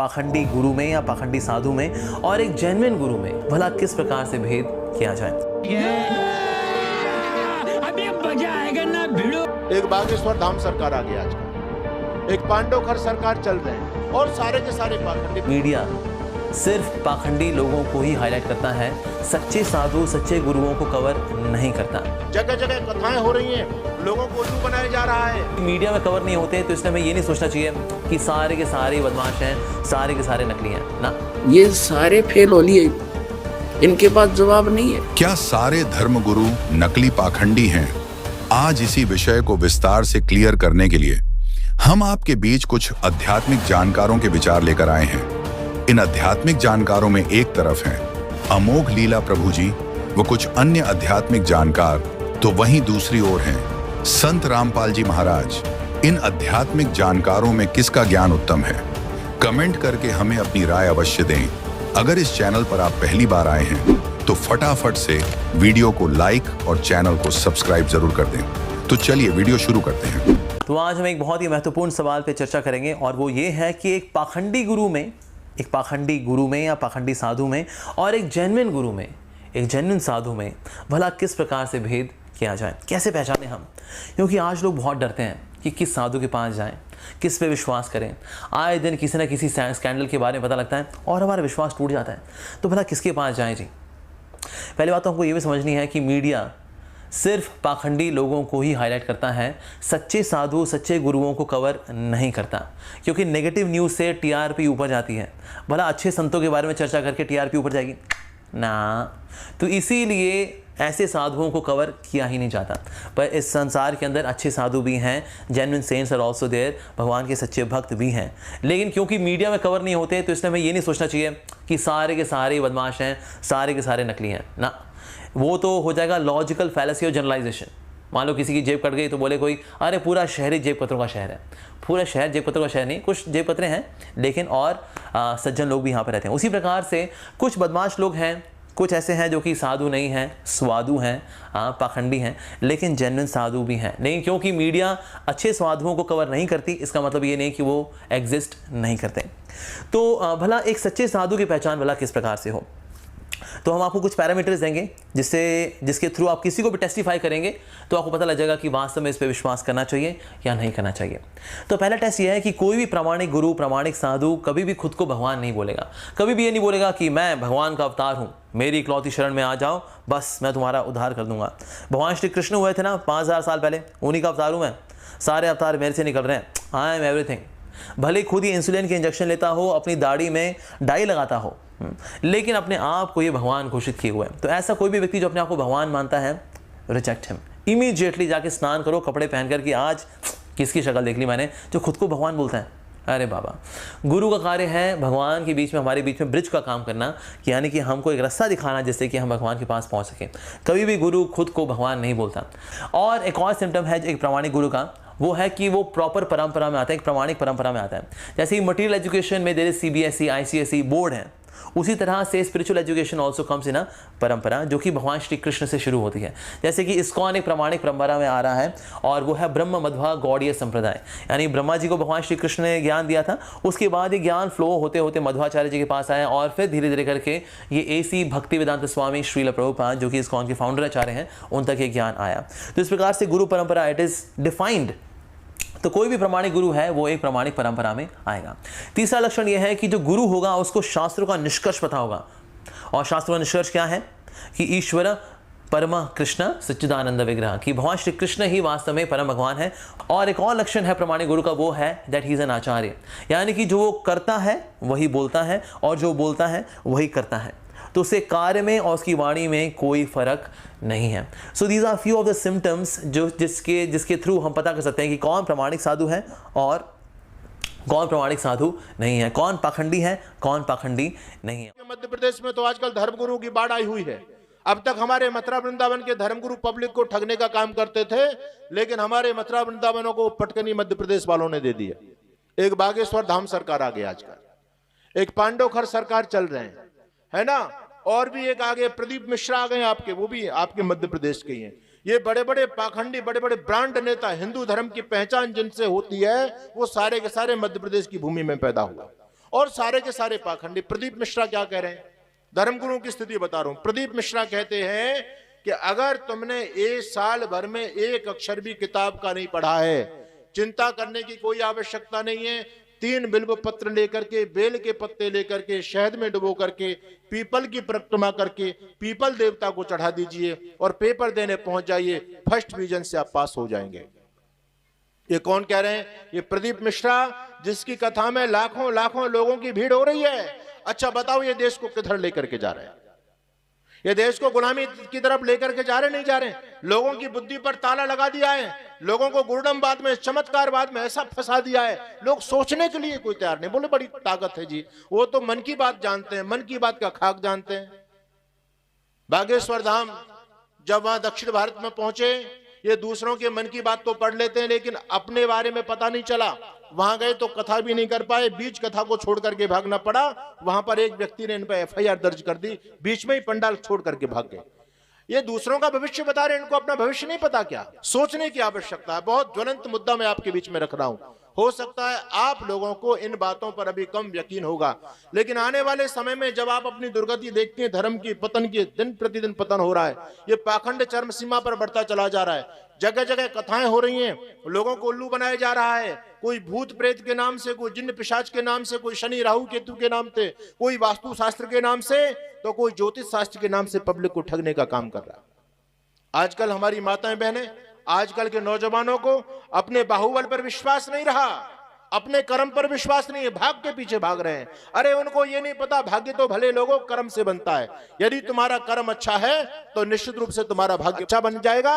पाखंडी गुरु में या पाखंडी साधु में और एक जेन्युइन गुरु में भला किस प्रकार से भेद किया जाए। अभी मजा आएगा ना भिड़ो। एक बागेश्वर धाम सरकार आ गई आजकल, एक पांडवखर सरकार चल रहे हैं और सारे के सारे पाखंडी। मीडिया सिर्फ पाखंडी लोगों को ही हाईलाइट करता है, सच्चे साधु सच्चे गुरुओं को कवर नहीं करता। जगह जगह कथाएं हो रही हैं, लोगों को उल्लू बनाया जा रहा है। मीडिया में कवर नहीं होते तो इसलिए हमें ये नहीं सोचना चाहिए कि सारे के सारे बदमाश हैं, सारे के सारे नकली हैं ना। ये सारे फेल होली है, इनके पास जवाब नहीं है। क्या सारे धर्मगुरु नकली पाखंडी हैं? आज इसी विषय को विस्तार से क्लियर करने के लिए हम आपके बीच कुछ आध्यात्मिक जानकारों के विचार लेकर आए हैं। इन आध्यात्मिक जानकारों में एक तरफ हैं अमोघ लीला प्रभु जी व कुछ अन्य आध्यात्मिक जानकार, तो वहीं दूसरी ओर हैं संत रामपाल जी महाराज। इन आध्यात्मिक जानकारों में किसका ज्ञान उत्तम है? कमेंट करके हमें अपनी राय अवश्य दें। अगर इस चैनल पर आप पहली बार आए हैं तो फटाफट से वीडियो को लाइक और चैनल को सब्सक्राइब जरूर कर दें। तो चलिए वीडियो शुरू करते हैं। तो आज हम एक बहुत ही महत्वपूर्ण सवाल पे चर्चा करेंगे और वो ये है कि एक पाखंडी गुरु में या पाखंडी साधु में और एक जेन्युइन गुरु में, एक जेन्युइन साधु में भला किस प्रकार से भेद किया जाए, कैसे पहचाने हम। क्योंकि आज लोग बहुत डरते हैं कि किस साधु के पास जाएं, किस पे विश्वास करें। आए दिन किसी न किसी स्कैंडल के बारे में पता लगता है और हमारा विश्वास टूट जाता है। तो भला किसके पास जाएं जी। पहली बात तो हमको ये भी समझनी है कि मीडिया सिर्फ पाखंडी लोगों को ही हाईलाइट करता है, सच्चे साधु सच्चे गुरुओं को कवर नहीं करता। क्योंकि नेगेटिव न्यूज़ से टीआरपी ऊपर जाती है। भला अच्छे संतों के बारे में चर्चा करके टीआरपी ऊपर जाएगी ना। तो इसीलिए ऐसे साधुओं को कवर किया ही नहीं जाता। पर इस संसार के अंदर अच्छे साधु भी हैं, genuine saints are also there, भगवान के सच्चे भक्त भी हैं। लेकिन क्योंकि मीडिया में कवर नहीं होते तो इसलिए हमें ये नहीं सोचना चाहिए कि सारे के सारे बदमाश हैं, सारे के सारे नकली हैं ना। वो तो हो जाएगा लॉजिकल फैलेसी और जनरलाइजेशन। मान लो किसी की जेब कट गई तो बोले कोई, अरे पूरा शहर ही जेब कतरों का शहर है। पूरा शहर जेब कतरों का शहर नहीं, कुछ जेब कतरे हैं लेकिन और सज्जन लोग भी यहाँ पर रहते हैं। उसी प्रकार से कुछ बदमाश लोग हैं, कुछ ऐसे हैं जो कि साधु नहीं हैं, स्वादु हैं, पाखंडी हैं, लेकिन जेन्युइन साधु भी हैं। लेकिन क्योंकि मीडिया अच्छे साधुओं को कवर नहीं करती, इसका मतलब ये नहीं कि वो एग्जिस्ट नहीं करते। तो भला एक सच्चे साधु की पहचान भला किस प्रकार से हो। तो हम आपको कुछ पैरामीटर्स देंगे जिसके थ्रू आप किसी को भी टेस्टिफाई करेंगे तो आपको पता लग जाएगा कि वास्तव में इस पे विश्वास करना चाहिए या नहीं करना चाहिए। तो पहला टेस्ट ये है कि कोई भी प्रामाणिक गुरु, प्रामाणिक साधु कभी भी खुद को भगवान नहीं बोलेगा। कभी भी ये नहीं बोलेगा कि मैं भगवान का अवतार हूँ, मेरी इकलौती शरण में आ जाओ, बस मैं तुम्हारा उद्धार कर दूंगा। भगवान श्री कृष्ण हुए थे ना 5000 साल पहले, उन्हीं का अवतार हूँ मैं, सारे अवतार मेरे से निकल रहे हैं, आई एम एवरीथिंग। भले खुद ही इंसुलिन के इंजेक्शन लेता हो, अपनी दाढ़ी में डाई लगाता हो, लेकिन अपने आप को ये भगवान घोषित किए हुए हैं। तो ऐसा कोई भी व्यक्ति जो अपने आप को भगवान मानता है, रिजेक्ट हिम। इमीडिएटली जाके स्नान करो कपड़े पहनकर कि आज किसकी शक्ल देख ली मैंने जो खुद को भगवान बोलता है। अरे बाबा, गुरु का कार्य है भगवान के बीच में, हमारे बीच में ब्रिज का काम करना, यानी कि हमको एक रास्ता दिखाना जिससे कि हम भगवान के पास पहुंच सकें। कभी भी गुरु खुद को भगवान नहीं बोलता। और एक और सिम्टम है एक प्रामाणिक गुरु का, वो है कि वो प्रॉपर परंपरा में आता है, एक प्रामाणिक परंपरा में आता है। जैसे ही मटीरियल एजुकेशन में देर सीबीएसई, आईसीएसई बोर्ड है, उसी तरह से spiritual education also comes in a परंपरा जो कि भगवान श्री कृष्ण से शुरू होती है। जैसे कि इस्कॉन एक प्रामाणिक परंपरा में आ रहा है और वो है ब्रह्म मध्वा गौड़ीय संप्रदाय। यानी ब्रह्मा जी को भगवान श्री कृष्ण ने ज्ञान दिया था, उसके बाद ये ज्ञान फ्लो होते होते मध्वाचार्य जी के पास आया और फिर धीरे धीरे करके ये एसी भक्ति वेदांत स्वामी श्रील प्रभुपाद जो कि इस्कॉन के फाउंडर आचार्य हैं, उन तक ये ज्ञान आया। तो इस प्रकार से गुरु परंपरा इट इज डिफाइंड। तो कोई भी प्रामाणिक गुरु है वो एक प्रामाणिक परंपरा में आएगा। तीसरा लक्षण यह है कि जो गुरु होगा उसको शास्त्रों का निष्कर्ष पता होगा। और शास्त्रों का निष्कर्ष क्या है कि ईश्वर परम कृष्ण सच्चिदानंद विग्रह, कि भगवान श्री कृष्ण ही वास्तव में परम भगवान है। और एक और लक्षण है प्रामाणिक गुरु का, वो है दैट ही इज एन आचार्य, यानी कि जो वो करता है वही बोलता है और जो बोलता है वही करता है। तो उसके कार्य में और उसकी वाणी में कोई फर्क नहीं है। So these are few of the symptoms जो जिसके थ्रू हम पता कर सकते हैं कि कौन प्रामाणिक साधु है और कौन प्रामाणिक साधु नहीं है, कौन पाखंडी है, कौन पाखंडी नहीं है। मध्य प्रदेश में तो आजकल धर्मगुरु की बाढ़ आई हुई है। अब तक हमारे मथुरा वृंदावन के धर्मगुरु पब्लिक को ठगने का काम करते थे, लेकिन हमारे मथुरा वृंदावनों को पटकनी मध्य प्रदेश वालों ने दे दिया। एक बागेश्वर धाम सरकार आ गई आजकल, एक पांडवखर सरकार चल रहे हैं, है ना। और भी एक आगे प्रदीप मिश्रा आ गए आपके, वो भी आपके मध्य प्रदेश के ही हैं। ये बड़े बड़े पाखंडी, बड़े बड़े ब्रांड नेता, हिंदू धर्म की पहचान जिनसे होती है वो सारे के सारे मध्य प्रदेश की भूमि में पैदा हुआ। और सारे के सारे पाखंडी। प्रदीप मिश्रा क्या कह रहे हैं, धर्मगुरुओं की स्थिति बता रहा हूं। प्रदीप मिश्रा कहते हैं कि अगर तुमने एक साल भर में एक अक्षर भी किताब का नहीं पढ़ा है, चिंता करने की कोई आवश्यकता नहीं है। 3 बिल्व पत्र लेकर के, बेल के पत्ते लेकर के, शहद में डुबो करके, पीपल की परिक्रमा करके पीपल देवता को चढ़ा दीजिए और पेपर देने पहुंच जाइए, फर्स्ट डिवीजन से आप पास हो जाएंगे। ये कौन कह रहे हैं? ये प्रदीप मिश्रा, जिसकी कथा में लाखों लाखों लोगों की भीड़ हो रही है। अच्छा बताओ, ये देश को किधर लेकर के जा रहे हैं? ये देश को गुलामी की तरफ लेकर के जा रहे नहीं जा रहे? लोगों की बुद्धि पर ताला लगा दिया है, लोगों को गुरडमवाद में, चमत्कारवाद में ऐसा फंसा दिया है, लोग सोचने के लिए कोई तैयार नहीं। बोले बड़ी ताकत है जी, वो तो मन की बात जानते हैं, मन की बात का खाक जानते हैं। बागेश्वर धाम जब वहां दक्षिण भारत में पहुंचे, ये दूसरों के मन की बात तो पढ़ लेते हैं, लेकिन अपने बारे में पता नहीं चला। वहां गए तो कथा भी नहीं कर पाए, बीच कथा को छोड़ करके भागना पड़ा। वहां पर एक व्यक्ति ने इन पर FIR दर्ज कर दी, बीच में ही पंडाल छोड़ करके भाग गए। ये दूसरों का भविष्य बता रहे हैं, इनको अपना भविष्य नहीं पता क्या? सोचने की आवश्यकता है। बहुत ज्वलंत मुद्दा मैं आपके बीच में रख रहा हूं। हो सकता है आप लोगों को इन बातों पर अभी कम यकीन होगा, लेकिन आने वाले समय में जब आप अपनी दुर्गति देखते हैं, धर्म की पतन की, दिन प्रतिदिन पतन हो रहा है, ये पाखंड चरम सीमा पर बढ़ता चला जा रहा है। जगह जगह कथाएं हो रही हैं, लोगों को उल्लू बनाया जा रहा है। कोई भूत प्रेत के नाम से, कोई जिन्न पिशाच के नाम से, कोई शनि राहु केतु के नाम से, कोई वास्तु शास्त्र के नाम से, तो कोई ज्योतिष शास्त्र के नाम से पब्लिक को ठगने का काम कर रहा है। आजकल हमारी माताएं बहनें, आजकल के नौजवानों को अपने बाहुबल पर विश्वास नहीं रहा, अपने कर्म पर विश्वास नहीं है, भाग के पीछे भाग रहे हैं। अरे उनको ये नहीं पता, भाग्य तो भले लोगों कर्म से बनता है। यदि तुम्हारा कर्म अच्छा है तो निश्चित रूप से तुम्हारा भाग्य अच्छा बन जाएगा।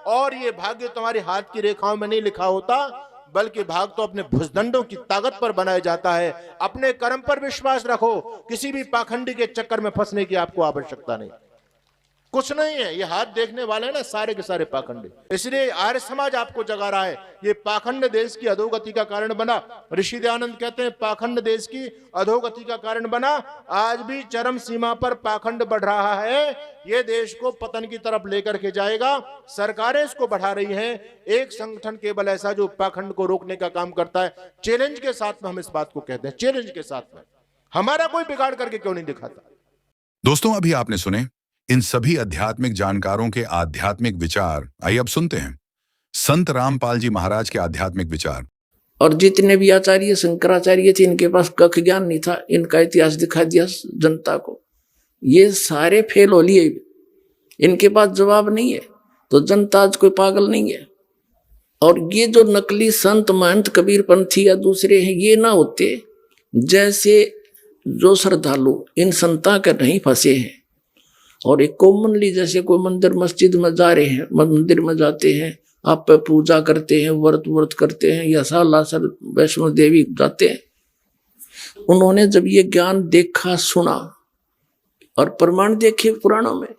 और ये भाग्य तुम्हारे हाथ की रेखाओं में नहीं लिखा होता, बल्कि भाग तो अपने भुजदंडों की ताकत पर बनाया जाता है। अपने कर्म पर विश्वास रखो, किसी भी पाखंडी के चक्कर में फंसने की आपको आवश्यकता नहीं। कुछ नहीं है, ये हाथ देखने वाले हैं ना, सारे के सारे पाखंड। इसलिए आर्य समाज आपको जगा रहा है। ये पाखंड देश की अधोगति का कारण बना। ऋषि दयानंद कहते हैं पाखंड देश की अधोगति का कारण बना। आज भी चरम सीमा पर पाखंड बढ़ रहा है, ये देश को पतन की तरफ लेकर के जाएगा। सरकारें इसको बढ़ा रही हैं, एक संगठन केवल ऐसा जो पाखंड को रोकने का काम करता है। चैलेंज के साथ में हम इस बात को कहते हैं, चैलेंज के साथ में। हमारा कोई बिगाड़ करके क्यों नहीं दिखाता? दोस्तों, अभी आपने सुने इन सभी आध्यात्मिक जानकारों के आध्यात्मिक विचार। आइए अब सुनते हैं संत रामपाल जी महाराज के आध्यात्मिक विचार। और जितने भी आचार्य शंकराचार्य थे, इनके पास कख ज्ञान नहीं था, इनका इतिहास दिखा दिया जनता को। ये सारे फेल हो लिए, इनके पास जवाब नहीं है, तो जनता आज कोई पागल नहीं है। और ये जो नकली संत महंत कबीर पंथी या दूसरे हैं, ये ना होते, जैसे जो श्रद्धालु इन संता के नहीं फंसे हैं और एक कॉमनली जैसे कोई मंदिर मस्जिद में जा रहे हैं, मंदिर में जाते हैं, आप पे पूजा करते हैं, व्रत करते हैं, या सालासर वैष्णो देवी जाते हैं, उन्होंने जब ये ज्ञान देखा, सुना और प्रमाण देखे पुराणों में,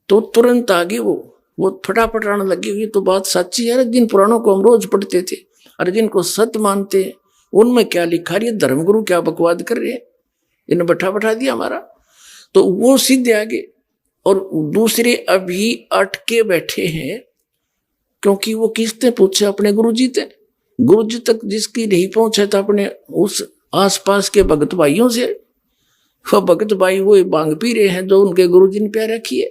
तो तुरंत आगे वो फटाफट आने लगे। ये तो बात सच्ची है, जिन पुराणों को हम रोज पढ़ते थे, अरे जिनको सत्य मानते हैं, उनमें क्या लिखा रही है, धर्मगुरु क्या बकवाद कर रहे हैं, इन्हें बैठा दिया हमारा। तो वो सीधे आगे, और दूसरे अभी अटके बैठे हैं, क्योंकि वो किसने पूछे? अपने गुरुजी थे। गुरुजी तक जिसकी नहीं पहुंचे तो अपने उस आसपास के भगत भाइयों से। वो भगत भाई वो बांग पी रहे हैं जो उनके गुरुजी ने प्यार रखी है।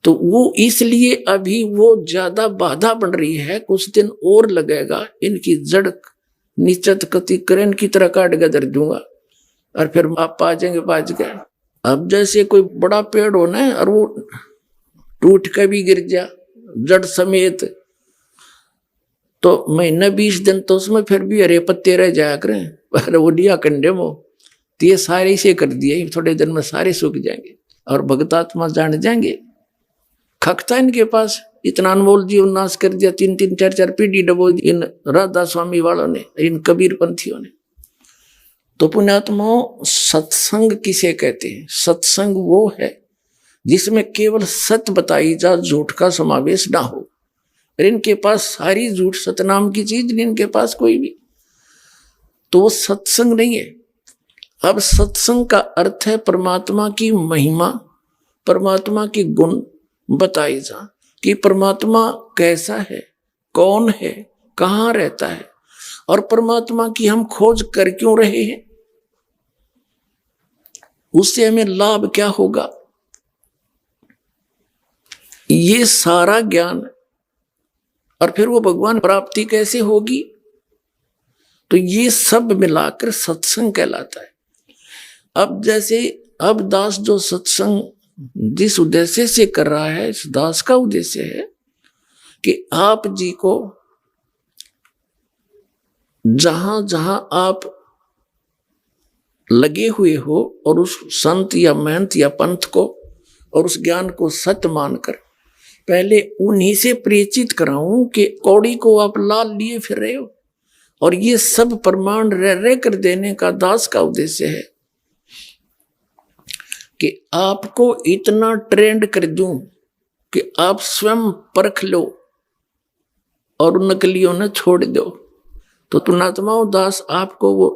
तो वो इसलिए अभी वो ज्यादा बाधा बन रही है, कुछ दिन और लगेगा, इनकी जड़ नीचत कति करें की तरह काट के धर दूंगा और फिर आप पा जाएंगे, बाज गए। अब जैसे कोई बड़ा पेड़ होना है और वो टूट के भी गिर जा जड़ समेत, तो महीना 20 दिन तो उसमें फिर भी हरे पत्ते रह जाया करें, पर वो लिया कंडे में, तो ये सारे से कर दिए, थोड़े दिन में सारे सूख जाएंगे और भगतात्मा जान जाएंगे। खकता इनके पास, इतना अनमोल जीवन नाश कर दिया, 3-3, 4-4 पीढ़ी डबो इन राधा स्वामी वालों ने, इन कबीर पंथियों ने। तो पुण्यात्माओं, सत्संग किसे कहते हैं? सत्संग वो है जिसमें केवल सत्य बताई जा, झूठ का समावेश ना हो। और इनके पास सारी झूठ, सतनाम की चीज नहीं इनके पास कोई भी, तो वो सत्संग नहीं है। अब सत्संग का अर्थ है परमात्मा की महिमा, परमात्मा की गुण बताई जा, कि परमात्मा कैसा है, कौन है, कहाँ रहता है, और परमात्मा की हम खोज कर क्यों रहे हैं, उससे हमें लाभ क्या होगा, ये सारा ज्ञान, और फिर वो भगवान प्राप्ति कैसे होगी, तो ये सब मिलाकर सत्संग कहलाता है। अब जैसे अब दास जो सत्संग जिस उद्देश्य से कर रहा है, इस दास का उद्देश्य है कि आप जी को जहां जहां आप लगे हुए हो और उस संत या महंत या पंथ को और उस ज्ञान को सत्य मानकर पहले उन्हीं से परिचित कराऊं कि कौड़ी को आप लाल लिए फिर रहे हो, और ये सब प्रमाण रह कर देने का दास का उद्देश्य है कि आपको इतना ट्रेंड कर दूं कि आप स्वयं परख लो और नकलियों ने छोड़ दो। तो पुणात्माओं दास आपको वो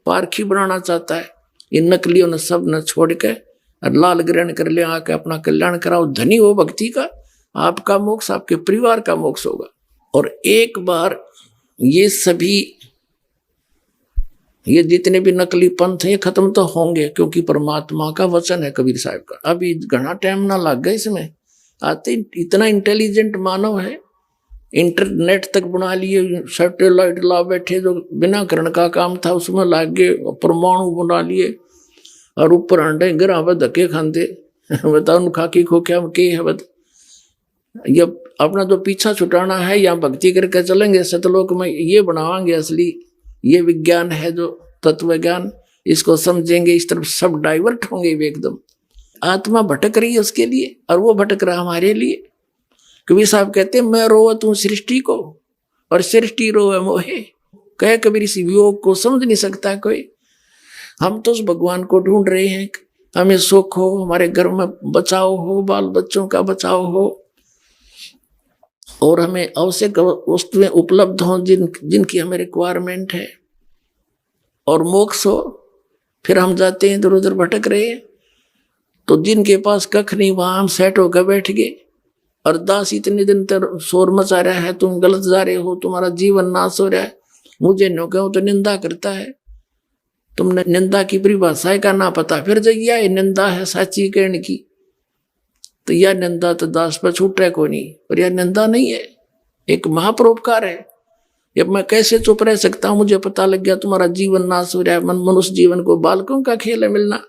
पारखी बनाना चाहता है। इन नकलियों ने सब न छोड़ के और लाल ग्रहण कर ले, आके अपना कल्याण कराओ, धनी हो भक्ति का, आपका मोक्ष आपके परिवार का मोक्ष होगा। और एक बार ये सभी ये जितने भी नकली पंथ हैं ये खत्म तो होंगे, क्योंकि परमात्मा का वचन है कबीर साहब का। अभी घना टाइम ना लग गया इसमें, आते इतना इंटेलिजेंट मानव है, इंटरनेट तक बना लिए, सैटेलाइट ला बैठे, जो बिना करण का काम था उसमें लाग गए, परमाणु बना लिए और ऊपर अंडे गिरा हुआ धक्के खाते। बताओ खाकी खो क्या के है बता, ये अपना जो पीछा छुटाना है, यहाँ भक्ति करके चलेंगे सतलोक में, ये बनावांगे असली, ये विज्ञान है जो तत्व ज्ञान, इसको समझेंगे, इस तरफ सब डाइवर्ट होंगे एकदम। आत्मा भटक रही है उसके लिए और वो भटक रहा हमारे लिए। कबीर साहब कहते हैं मैं रोवत हूं सृष्टि को और सृष्टि रोवे मोहे, कह कबीर इस वियोग को समझ नहीं सकता कोई। हम तो उस भगवान को ढूंढ रहे हैं, हमें सुख हो, हमारे घर में बचाव हो, बाल बच्चों का बचाव हो, और हमें आवश्यक वस्तुएं उपलब्ध हों जिनकी हमें रिक्वायरमेंट है, और मोक्ष हो। फिर हम जाते हैं इधर उधर भटक रहे हैं, तो जिनके पास कख नहीं वहां हम सेट होकर बैठ गए। और दास इतने दिन तक शोर मचा रहा है, तुम गलत जा रहे हो, तुम्हारा जीवन नाश हो रहा है, मुझे न कहो तो निंदा करता है। तुमने निंदा की परिभाषा का ना पता, फिर जब यह निंदा है साची कहने की, तो यह निंदा तो दास पर छूट रहा को नहीं, पर यह निंदा नहीं है, एक महापरोपकार है। अब मैं कैसे चुप रह सकता हूँ, मुझे पता लग गया तुम्हारा जीवन नाश हो रहा है, मनुष्य जीवन को बालकों का खेल है मिलना।